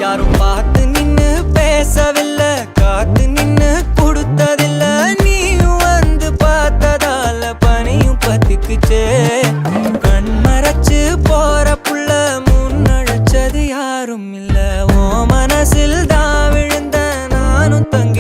யாரும் பார்த்து நின்னு பேசவில்லை, காத்து நின்னு கொடுத்ததில்ல. நீயும் வந்து பார்த்ததால பனியும் பத்திக்குச்சே. கண் மறைச்சு போற புள்ள முன்னழைச்சது யாரும் இல்ல. ஓ மனசில் தான் விழுந்த நானும் தங்கி